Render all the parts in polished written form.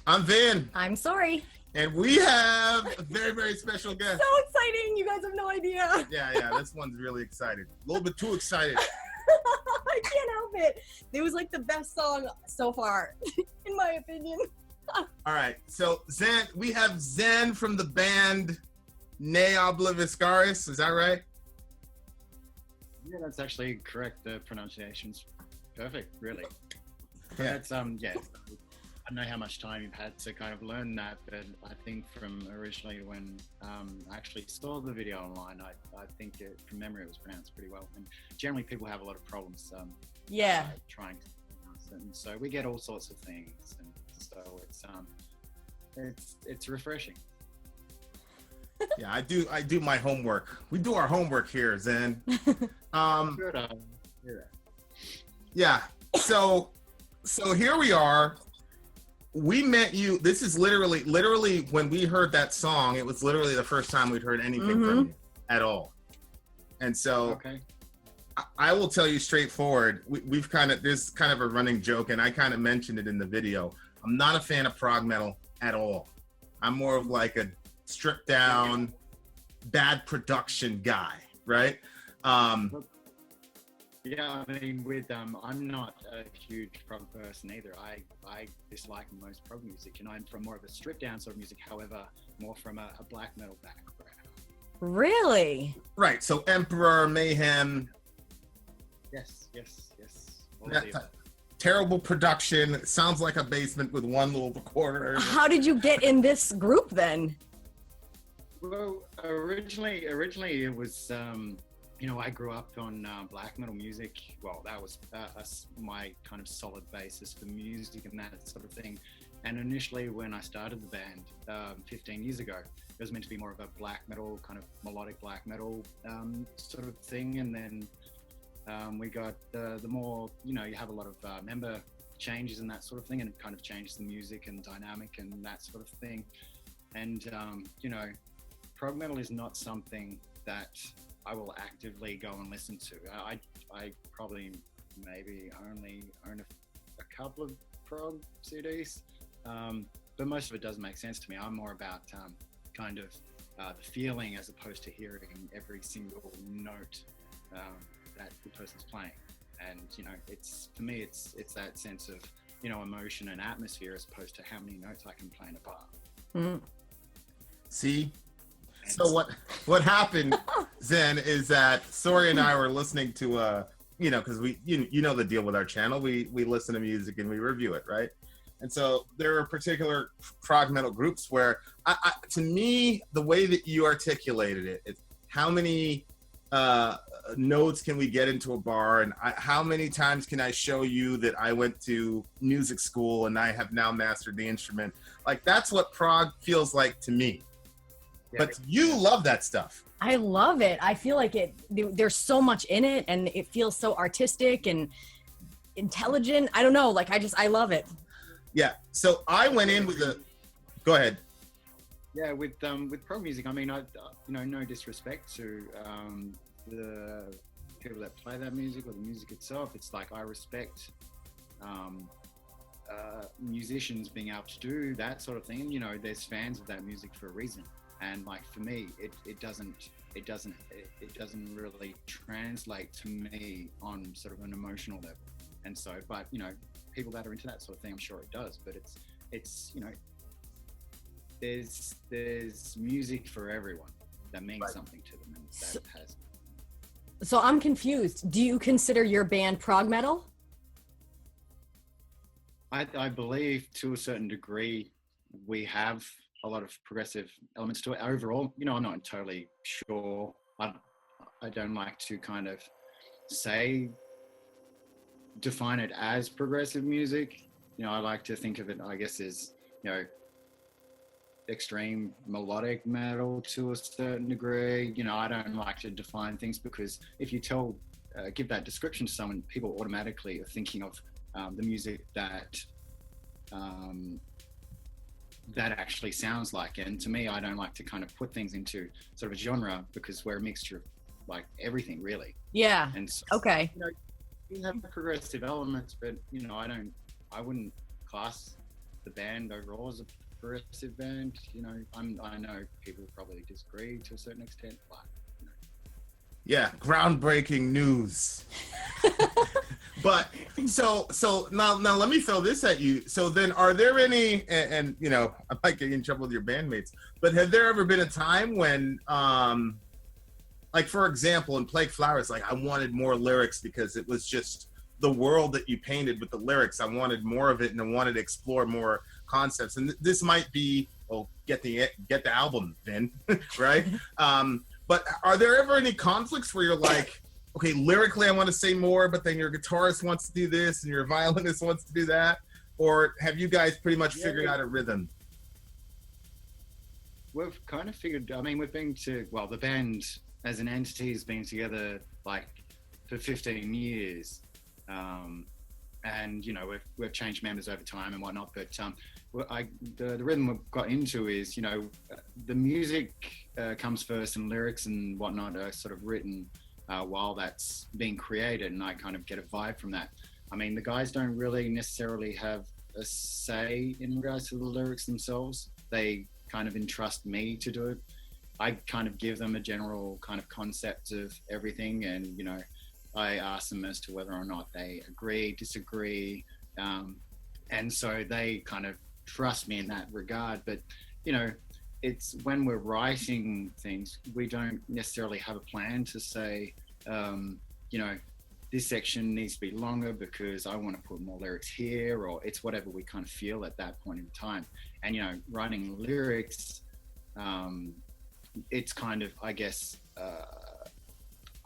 I'm Vin, I'm sorry. and we have a very, very special guest. So exciting. You guys have no idea. Yeah, this one's really excited. A little bit too excited. I can't help it. It was like the best song so far, in my opinion. All right, so Xen, we have Xen from the band Ne Obliviscaris. Is that right? Yeah, that's actually correct. The pronunciation's perfect, really. Yeah. That's yeah. I don't know how much time you've had to kind of learn that, but I think from originally when I actually saw the video online, I think from memory it was pronounced pretty well. And generally people have a lot of problems trying to pronounce it. And so we get all sorts of things, and so it's refreshing. Yeah, I do my homework. We do our homework here, Xen. Yeah. So here we are. We met you. This is literally when we heard that song, it was literally the first time we'd heard anything from you at all. And so okay. I will tell you straightforward, we've there's kind of a running joke, and I kind of mentioned it in the video. I'm not a fan of prog metal at all. I'm more of like a stripped down, bad production guy, right? Yeah, I mean, I'm not a huge prog person either. I dislike most prog music, and I'm from more of a stripped down sort of music, however, more from a black metal background. Really? Right, so Emperor, Mayhem. Yes. Terrible production. It sounds like a basement with one little recorder. How did you get in this group then? Well, originally it was, I grew up on black metal music. Well, that was my kind of solid basis for music and that sort of thing. And initially when I started the band 15 years ago, it was meant to be more of a black metal, kind of melodic black metal sort of thing. And then we got the more, you have a lot of member changes and that sort of thing, and it kind of changes the music and dynamic and that sort of thing. And, prog metal is not something that I will actively go and listen to. I probably maybe only own a couple of prog CDs, but most of it does make sense to me. I'm more about kind of the feeling as opposed to hearing every single note that the person's playing. And it's for me, it's that sense of emotion and atmosphere as opposed to how many notes I can play in a bar. Mm. See. So what happened, Xen, is that Sori and I were listening to because we you know the deal with our channel. We listen to music and we review it, right? And so there are particular prog metal groups where to me, the way that you articulated it, it's how many notes can we get into a bar, and how many times can I show you that I went to music school and I have now mastered the instrument? Like, that's what prog feels like to me. But you love that stuff. I love it. I feel like there's so much in it, and it feels so artistic and intelligent. I don't know. Like, I love it. Yeah. So I went in with go ahead. Yeah. With prog music, I mean, no disrespect to the people that play that music or the music itself. It's like, I respect musicians being able to do that sort of thing. And, there's fans of that music for a reason. And like, for me, it doesn't really translate to me on sort of an emotional level. And so, but people that are into that sort of thing, I'm sure it does. But it's there's music for everyone that means something to them, and that has. So I'm confused. Do you consider your band prog metal? I believe to a certain degree we have a lot of progressive elements to it. Overall, I'm not totally sure. I don't like to kind of define it as progressive music. I like to think of it, I guess, as, extreme melodic metal to a certain degree. I don't like to define things, because if you give that description to someone, people automatically are thinking of the music that actually sounds like. And to me, I don't like to kind of put things into sort of a genre, because we're a mixture of like everything, really. Yeah. And so, okay. You have progressive elements, but I wouldn't class the band overall is a progressive band. You know, I know people probably disagree to a certain extent, but you know. Yeah, groundbreaking news. But so now let me throw this at you. So then, are there any? And you know, I might get you in trouble with your bandmates. But have there ever been a time when, like for example, in Plague Flowers, like I wanted more lyrics because it was just the world that you painted with the lyrics. I wanted more of it, and I wanted to explore more concepts. And this might be, well, get the album, Vin, right? But are there ever any conflicts where you're like, okay, lyrically I want to say more, but then your guitarist wants to do this and your violinist wants to do that? Or have you guys pretty much figured out a rhythm? We've kind of figured, I mean, we've been to, well, the band as an entity has been together like for 15 years. And, you know, we've changed members over time and whatnot, but the rhythm we've got into is, you know, the music comes first and lyrics and whatnot are sort of written while that's being created, and I kind of get a vibe from that. I mean, the guys don't really necessarily have a say in regards to the lyrics themselves. They kind of entrust me to do it. I kind of give them a general kind of concept of everything, and, you know, I ask them as to whether or not they agree, disagree, and so they kind of trust me in that regard. But, you know, it's when we're writing things, we don't necessarily have a plan to say, you know, this section needs to be longer because I want to put more lyrics here, or it's whatever we kind of feel at that point in time. And, you know, writing lyrics, it's kind of, I guess,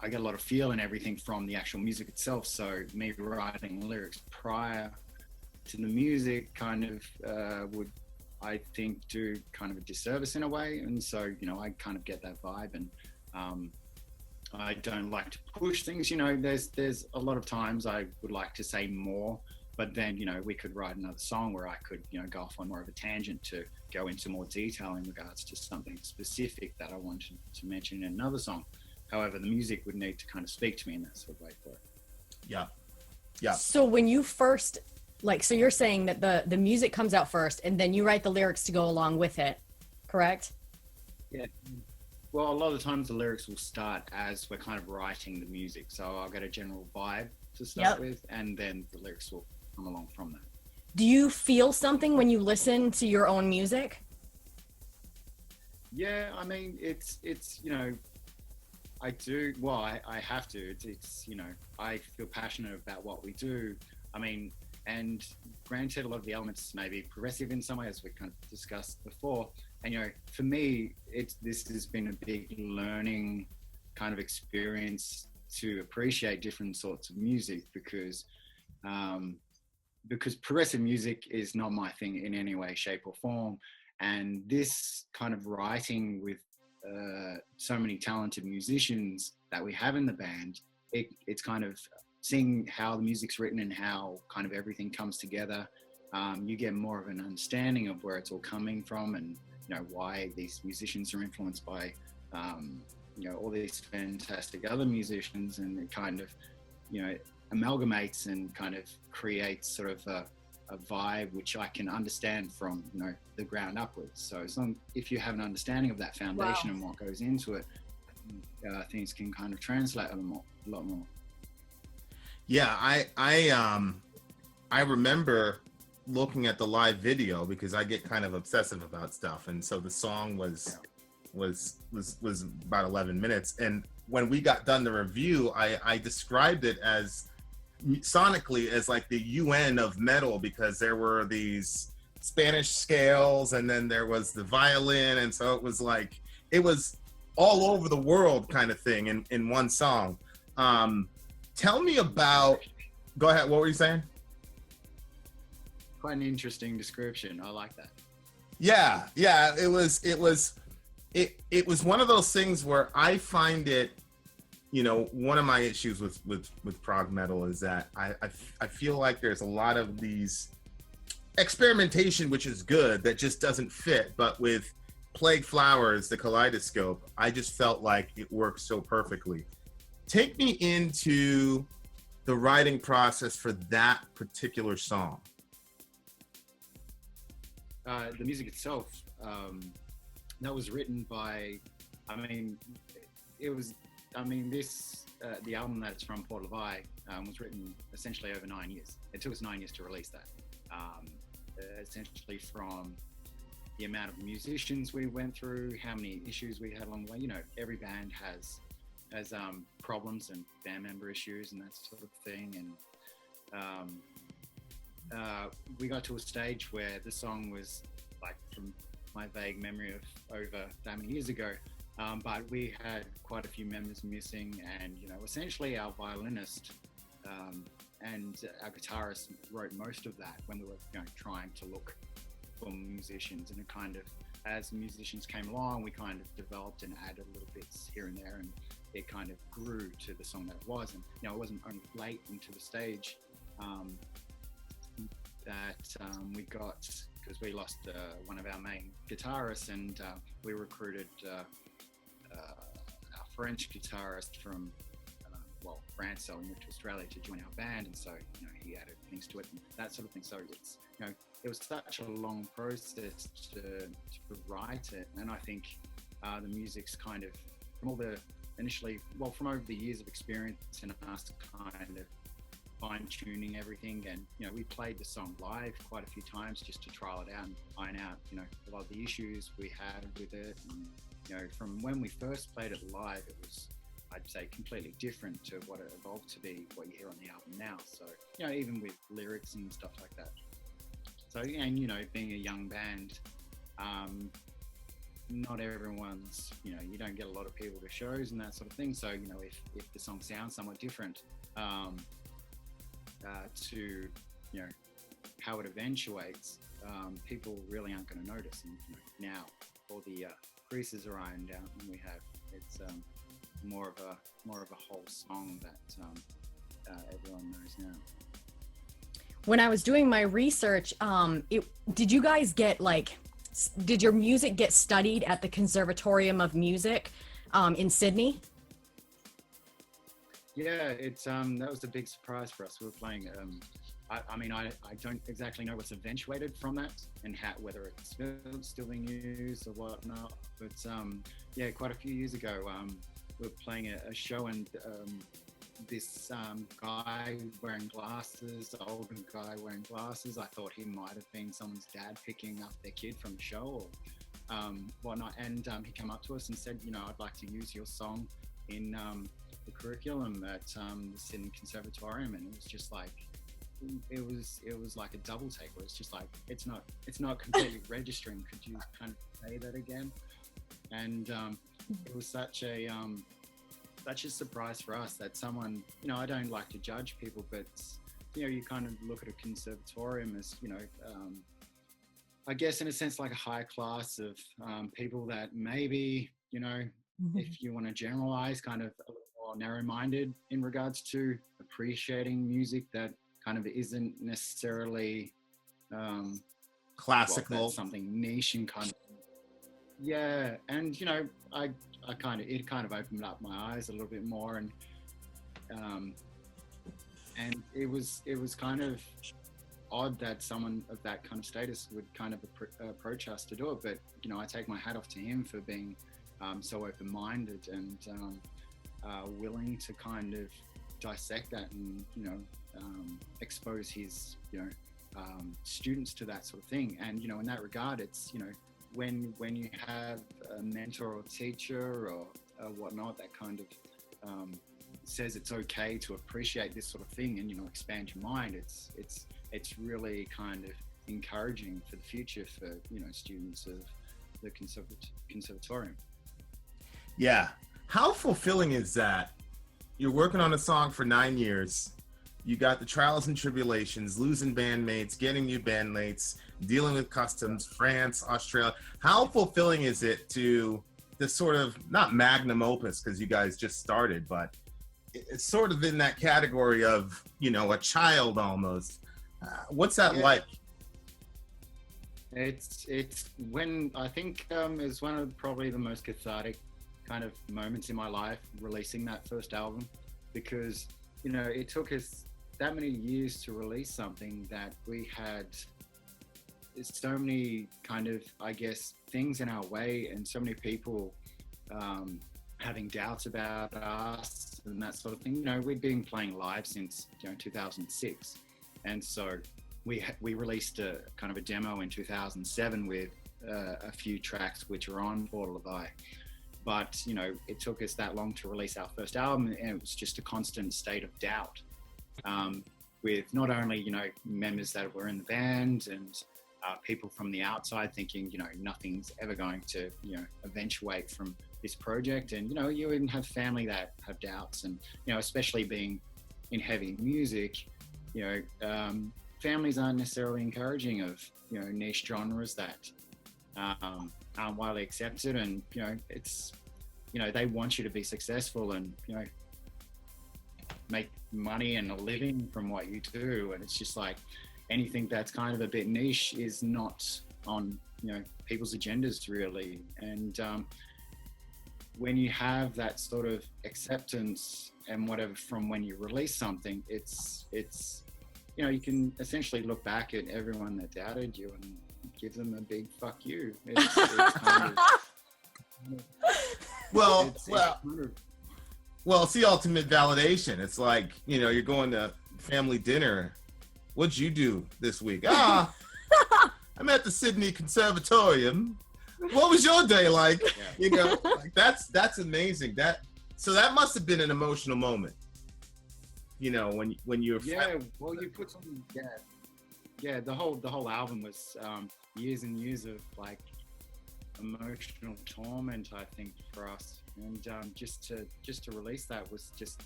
I get a lot of feel and everything from the actual music itself. So me writing lyrics prior to the music kind of would, I think, do kind of a disservice in a way. And so, you know, I kind of get that vibe, and I don't like to push things. You know, there's a lot of times I would like to say more, but then, you know, we could write another song where I could, you know, go off on more of a tangent to go into more detail in regards to something specific that I wanted to mention in another song. However, the music would need to kind of speak to me in that sort of way for it. Yeah. Yeah. So when you first, like, so you're saying that the music comes out first and then you write the lyrics to go along with it, correct? Yeah. Well, a lot of the times the lyrics will start as we're kind of writing the music. So I'll get a general vibe to start with, and then the lyrics will come along from that. Do you feel something when you listen to your own music? Yeah, I mean, it's you know, I do. Well, I have to. It's you know, I feel passionate about what we do. I mean, and granted, a lot of the elements may be progressive in some way, as we kind of discussed before. And, you know, for me, this has been a big learning kind of experience to appreciate different sorts of music, because progressive music is not my thing in any way, shape or form. And this kind of writing with so many talented musicians that we have in the band, it's kind of seeing how the music's written and how kind of everything comes together. You get more of an understanding of where it's all coming from, and, you know, why these musicians are influenced by, you know, all these fantastic other musicians, and it kind of, you know, amalgamates and kind of creates sort of a vibe which I can understand from, you know, the ground upwards. So as long if you have an understanding of that foundation and what goes into it, things can kind of translate a lot more. Yeah, I remember looking at the live video because I get kind of obsessive about stuff, and so the song was about 11 minutes. And when we got done the review, I described it as sonically as like the UN of metal, because there were these Spanish scales and then there was the violin, and so it was like it was all over the world kind of thing in one song. Tell me about, go ahead, what were you saying? Quite an interesting description. I like that. Yeah, it was one of those things where I find it, you know, one of my issues with prog metal is that I feel like there's a lot of these experimentation, which is good, that just doesn't fit. But with Plague Flowers, the Kaleidoscope, I just felt like it works so perfectly. Take me into the writing process for that particular song. the music itself, that was written by, I mean, the album that it's from, Port Levi, was written essentially over 9 years. It took us 9 years to release that. Essentially from the amount of musicians we went through, how many issues we had along the way. You know, every band has problems and band member issues and that sort of thing. And we got to a stage where the song was, like, from my vague memory of over that many years ago, but we had quite a few members missing, and, you know, essentially our violinist and our guitarist wrote most of that when we were, you know, trying to look for musicians. And it kind of, as musicians came along, we kind of developed and added little bits here and there, and it kind of grew to the song that it was. And, you know, it wasn't only late into the stage that we got, because we lost one of our main guitarists, and we recruited our French guitarist from France, so we moved to Australia to join our band, and so, you know, he added things to it and that sort of thing. So it's, you know, it was such a long process to write it, and I think the music's kind of, from all the initially, well, from over the years of experience and us kind of fine-tuning everything, and, you know, we played the song live quite a few times just to trial it out and iron out, you know, a lot of the issues we had with it. And, you know, from when we first played it live, it was, I'd say, completely different to what it evolved to be, what you hear on the album now. So, you know, even with lyrics and stuff like that. So, and, you know, being a young band, not everyone's, you know, you don't get a lot of people to shows and that sort of thing. So, you know, if the song sounds somewhat different to, you know, how it eventuates, people really aren't going to notice. And, you know, now all the creases are ironed out, and we have, it's more of a whole song that everyone knows now. When I was doing my research, did you guys get, like, did your music get studied at the Conservatorium of Music in Sydney? Yeah, it's that was a big surprise for us. We were playing. I mean, I don't exactly know what's eventuated from that, and whether it's still being used or whatnot. But yeah, quite a few years ago, we were playing a show, and this guy wearing glasses, older guy wearing glasses, I thought he might have been someone's dad picking up their kid from the show or whatnot. And he came up to us and said, you know, I'd like to use your song in the curriculum at the Sydney Conservatorium. And it was just like, it was like a double take, where it's just like, it's not completely registering. Could you kind of say that again? And it was such a surprise for us that someone, you know, I don't like to judge people, but, you know, you kind of look at a conservatorium as, you know, I guess in a sense like a high class of people that maybe, you know, if you want to generalize, kind of a little more narrow-minded in regards to appreciating music that kind of isn't necessarily classical, something niche and kind of, yeah. And, you know, it kind of opened up my eyes a little bit more, and it was kind of odd that someone of that kind of status would kind of approach us to do it. But, you know, I take my hat off to him for being so open-minded and willing to kind of dissect that and, you know, expose his, you know, students to that sort of thing. And, you know, in that regard, it's, you know, when you have a mentor or teacher or whatnot that kind of says it's okay to appreciate this sort of thing and, you know, expand your mind, it's really kind of encouraging for the future for, you know, students of the conservatorium. Yeah. How fulfilling is that? You're working on a song for 9 years. You got the trials and tribulations, losing bandmates, getting new bandmates, dealing with customs, France, Australia. How fulfilling is it to this sort of, not magnum opus, because you guys just started, but it's sort of in that category of, you know, a child almost. What's that like? It's when I think is one of probably the most cathartic kind of moments in my life, releasing that first album, because, you know, it took us that many years to release something that we had so many kind of, I guess, things in our way, and so many people having doubts about us and that sort of thing. You know, we've been playing live since 2006, and so we released a kind of a demo in 2007 with a few tracks which are on Portal of Eye. But it took us that long to release our first album, and it was just a constant state of doubt, with not only members that were in the band and people from the outside thinking nothing's ever going to eventuate from this project, and you even have family that have doubts, and especially being in heavy music, families aren't necessarily encouraging of niche genres that aren't widely accepted, and it's they want you to be successful and make money and a living from what you do, and it's just like anything that's kind of a bit niche is not on people's agendas really. And when you have that sort of acceptance and whatever from when you release something, it's you can essentially look back at everyone that doubted you and give them a big fuck you. It's kind of, well, it's the ultimate validation. It's like, you're going to family dinner. What'd you do this week? I'm at the Sydney Conservatorium. What was your day like? Yeah. Like that's amazing. So that must have been an emotional moment. When you're well, you put some the whole album was years and years of like emotional torment, I think, for us, and just to release that was just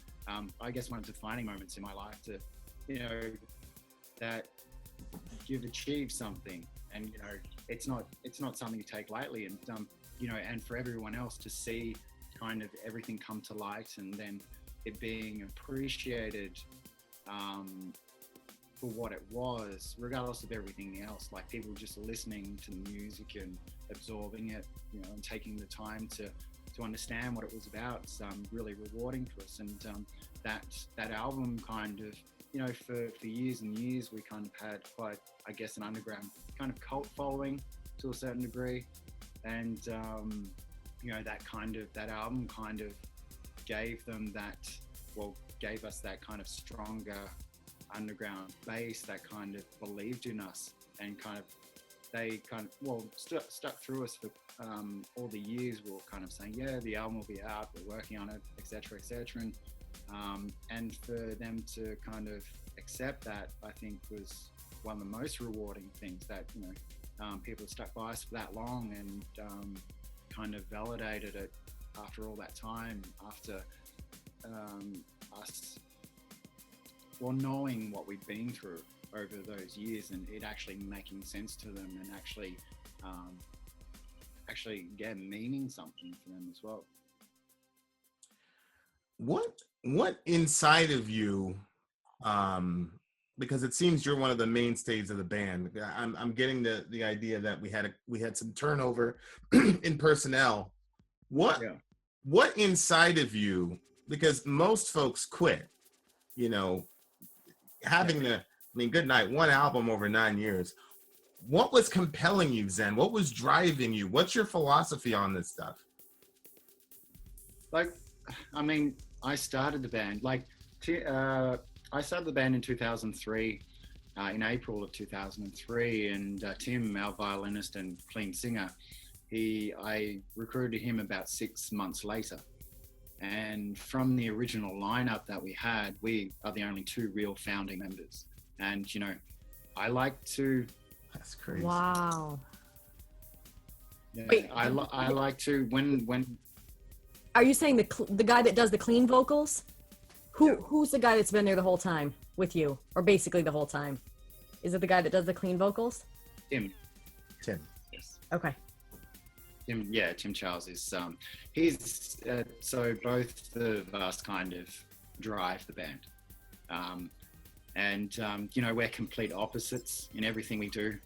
I guess one of the defining moments in my life, to that you've achieved something, and it's not something you take lightly, and and for everyone else to see kind of everything come to light, and then it being appreciated for what it was, regardless of everything else. Like people just listening to the music and absorbing it, and taking the time to understand what it was about. It's really rewarding for us. And that album kind of, for years and years, we kind of had quite, I guess, an underground kind of cult following to a certain degree. And that album kind of gave us that kind of stronger underground base that kind of believed in us, and they stuck through us for all the years. We were kind of saying, the album will be out, we're working on it, etc., and for them to kind of accept that, I think, was one of the most rewarding things, that people stuck by us for that long, and kind of validated it after all that time, after us knowing what we've been through over those years, and it actually making sense to them, and actually meaning something for them as well. What inside of you, because it seems you're one of the mainstays of the band. I'm getting the idea that we had some turnover in personnel. What inside of you, because most folks quit, having good night, one album over 9 years. What was compelling you, Xen? What was driving you? What's your philosophy on this stuff? I started the band, I started the band in 2003, in April of 2003, and Tim, our violinist and clean singer, I recruited him about 6 months later. And from the original lineup that we had, we are the only two real founding members. And, I like to... That's crazy. Wow. Yeah, Wait, I like to, when... Are you saying the guy that does the clean vocals? Who's the guy that's been there the whole time with you? Or basically the whole time? Is it the guy that does the clean vocals? Tim. Yes. Okay. Tim Charles is he's so both of us kind of drive the band, and we're complete opposites in everything we do,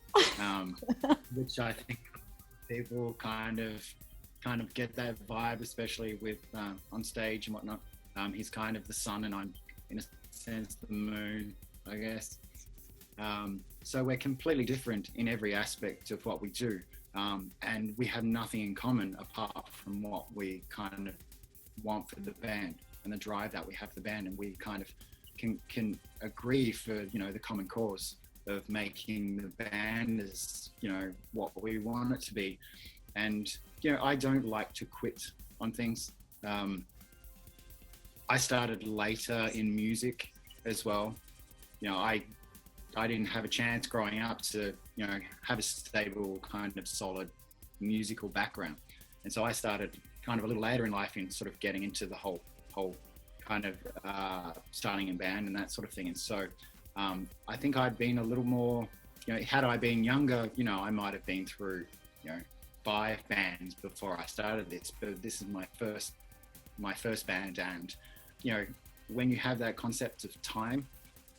which I think people kind of get that vibe, especially with on stage and whatnot. He's kind of the sun, and I'm in a sense the moon, I guess. So we're completely different in every aspect of what we do. And we have nothing in common apart from what we kind of want for the band and the drive that we have for the band. And we kind of can agree for, you know, the common cause of making the band as, you know, what we want it to be. And, you know, I don't like to quit on things. I started later in music as well. You know, I didn't have a chance growing up to, you know, have a stable kind of solid musical background. And so I started kind of a little later in life in sort of getting into the whole kind of starting a band and that sort of thing. And so I think I'd been a little more, you know, had I been younger, you know, I might have been through, you know, 5 bands before I started this, but this is my first band. And, you know, when you have that concept of time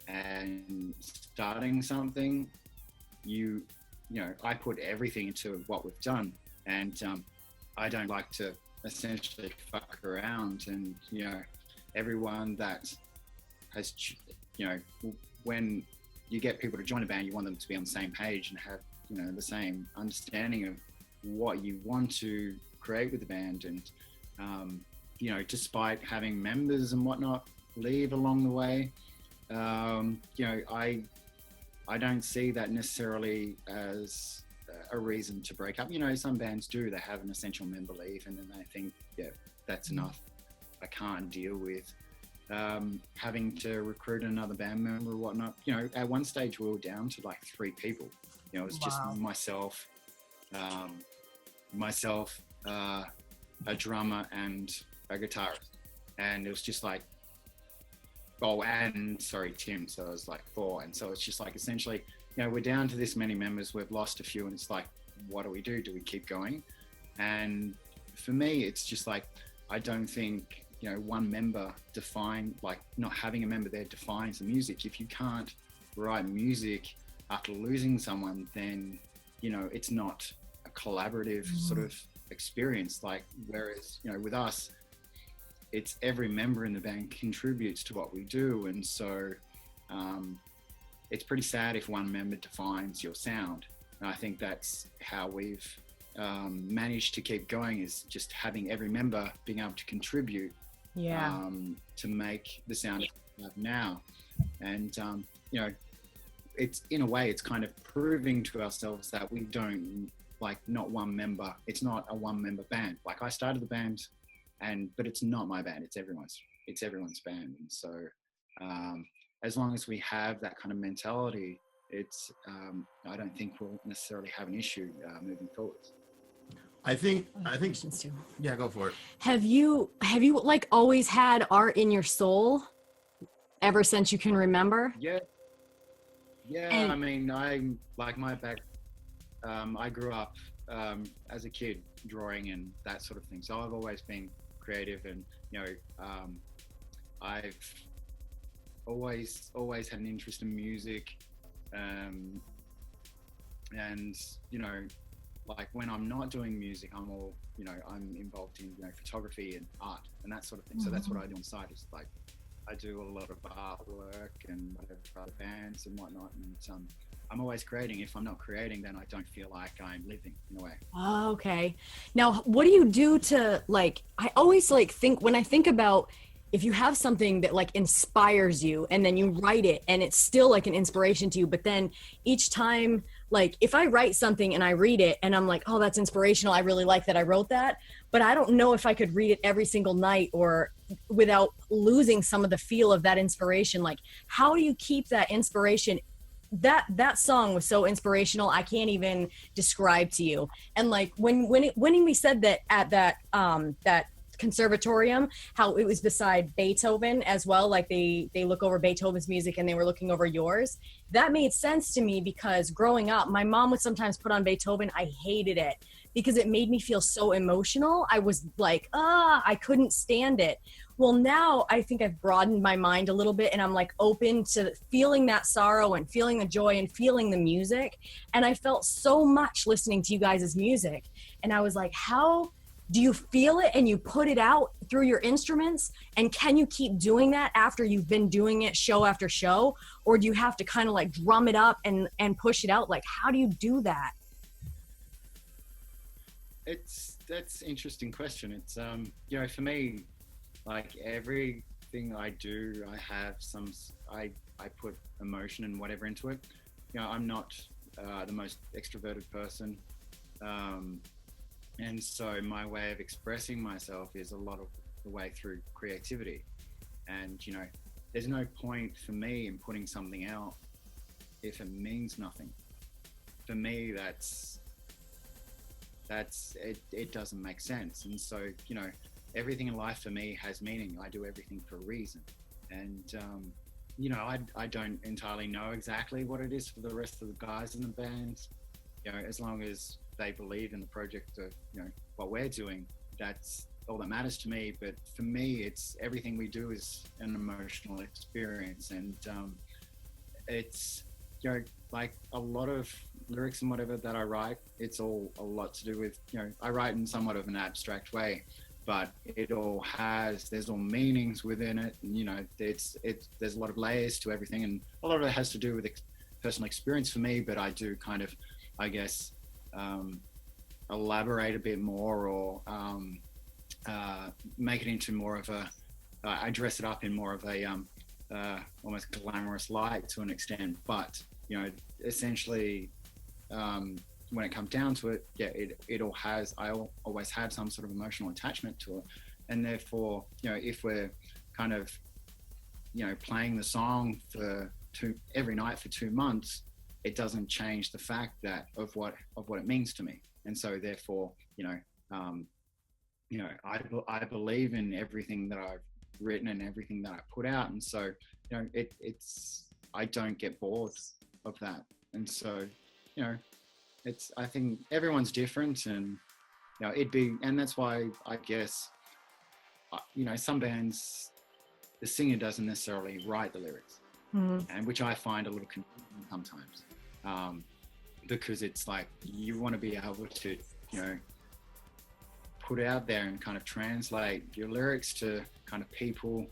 and starting something, you know, I put everything into what we've done, and I don't like to essentially fuck around. And, you know, everyone that has, you know, when you get people to join a band, you want them to be on the same page and have, you know, the same understanding of what you want to create with the band. And, you know, despite having members and whatnot leave along the way, you know, I don't see that necessarily as a reason to break up. You know, some bands do, they have an essential member leave and then they think, yeah, that's enough. I can't deal with having to recruit another band member or whatnot. You know, at one stage we were down to like 3 people. You know, it was just myself, a drummer and a guitarist. And it was just like, Tim. So it was like 4. And so it's just like, essentially, you know, we're down to this many members, we've lost a few, and it's like, what do we do? Do we keep going? And for me, it's just like, I don't think, you know, one member not having a member there defines the music. If you can't write music after losing someone, then, you know, it's not a collaborative sort of experience. Like, whereas, you know, with us, it's every member in the band contributes to what we do. And so it's pretty sad if one member defines your sound. And I think that's how we've managed to keep going, is just having every member being able to contribute to make the sound we have now. And, you know, it's, in a way, it's kind of proving to ourselves that we don't, like, not one member, it's not a one member band. Like, I started the band, but it's not my band, it's everyone's band. And so as long as we have that kind of mentality, it's I don't think we'll necessarily have an issue moving forward. I think yeah, go for it. Have you like always had art in your soul ever since you can remember? Yeah. And I mean, I'm like, my back, I grew up as a kid drawing and that sort of thing. So I've always been creative, and, you know, I've always had an interest in music, and, you know, like, when I'm not doing music, I'm all, you know, I'm involved in, you know, photography and art and that sort of thing. So that's what I do on site, is like, I do a lot of artwork and whatever for other bands and whatnot. And I'm always creating. If I'm not creating, then I don't feel like I'm living, in a way. Oh, okay. Now, what do you do to, like, I always like think, when I think about, if you have something that like inspires you and then you write it and it's still like an inspiration to you, but then each time, like, if I write something and I read it and I'm like, oh, that's inspirational, I really like that I wrote that, but I don't know if I could read it every single night or without losing some of the feel of that inspiration. Like, how do you keep that inspiration? That song was so inspirational, I can't even describe to you. And like, when we said that at that conservatorium, how it was beside Beethoven as well, like they look over Beethoven's music and they were looking over yours. That made sense to me, because growing up, my mom would sometimes put on Beethoven. I hated it because it made me feel so emotional. I was like, I couldn't stand it. Well, now I think I've broadened my mind a little bit, and I'm like open to feeling that sorrow and feeling the joy and feeling the music. And I felt so much listening to you guys' music, and I was like, how do you feel it and you put it out through your instruments? And can you keep doing that after you've been doing it show after show? Or do you have to kind of like drum it up and push it out? Like, how do you do that? That's an interesting question. It's, you know, for me, like everything I do, I put emotion and whatever into it. You know, I'm not the most extroverted person. And so my way of expressing myself is a lot of the way through creativity. And, you know, there's no point for me in putting something out if it means nothing. For me, it doesn't make sense. And so, you know, everything in life for me has meaning. I do everything for a reason. And, you know, I don't entirely know exactly what it is for the rest of the guys in the band. You know, as long as they believe in the project of, you know, what we're doing, that's all that matters to me. But for me, it's everything we do is an emotional experience. And it's, you know, like a lot of lyrics and whatever that I write, it's all a lot to do with, you know, I write in somewhat of an abstract way, but there's all meanings within it. And, you know, there's a lot of layers to everything, and a lot of it has to do with personal experience for me, but I do kind of, I guess, elaborate a bit more, or make it into more of I dress it up in more of a almost glamorous light to an extent. But, you know, essentially, when it comes down to it, yeah, I always have some sort of emotional attachment to it. And therefore, you know, if we're kind of, you know, playing the song every night for 2 months, it doesn't change the fact of what it means to me. And so therefore, you know, I believe in everything that I've written and everything that I put out. And so, you know, I don't get bored of that. And so, you know, I think everyone's different, and, you know, and that's why I guess, you know, some bands, the singer doesn't necessarily write the lyrics, and which I find a little confusing sometimes, because it's like, you want to be able to, you know, put out there and kind of translate your lyrics to kind of people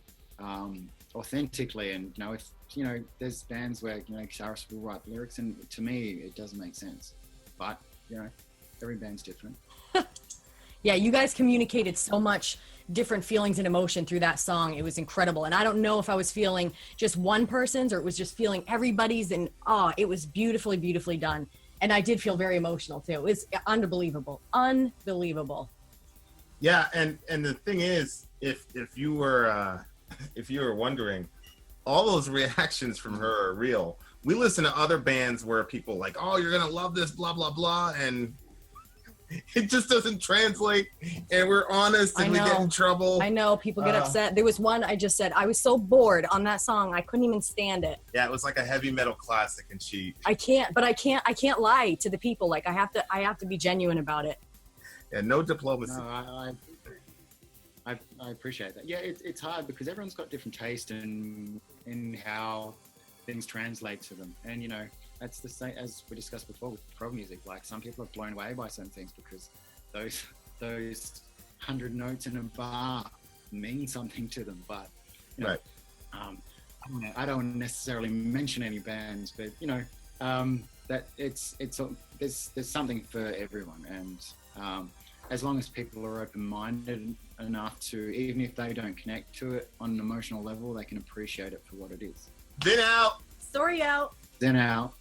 authentically. And, you know, if, you know, there's bands where, you know, Catharsis will write lyrics, and to me it doesn't make sense. But, you know, every band's different. Yeah, you guys communicated so much different feelings and emotion through that song. It was incredible. And I don't know if I was feeling just one person's or it was just feeling everybody's, and it was beautifully, beautifully done. And I did feel very emotional too. It was unbelievable. Unbelievable. Yeah, and the thing is, if you were wondering, all those reactions from her are real. We listen to other bands where people like, oh, you're gonna love this, blah blah blah, and it just doesn't translate, and we're honest, and we get in trouble. I know, people get upset. There was one I just said, I was so bored on that song, I couldn't even stand it. Yeah, it was like a heavy metal classic, and I can't lie to the people. Like, I have to be genuine about it. Yeah, no diplomacy. No, I appreciate that. Yeah, it's hard because everyone's got different taste in how things translate to them. And, you know, that's the same as we discussed before with prog music. Like, some people are blown away by certain things because those 100 notes in a bar mean something to them. But, you know, right. I don't necessarily mention any bands, but, you know, that there's something for everyone. And as long as people are open-minded enough to, even if they don't connect to it on an emotional level, they can appreciate it for what it is. Vin out. Sori out. Xen out.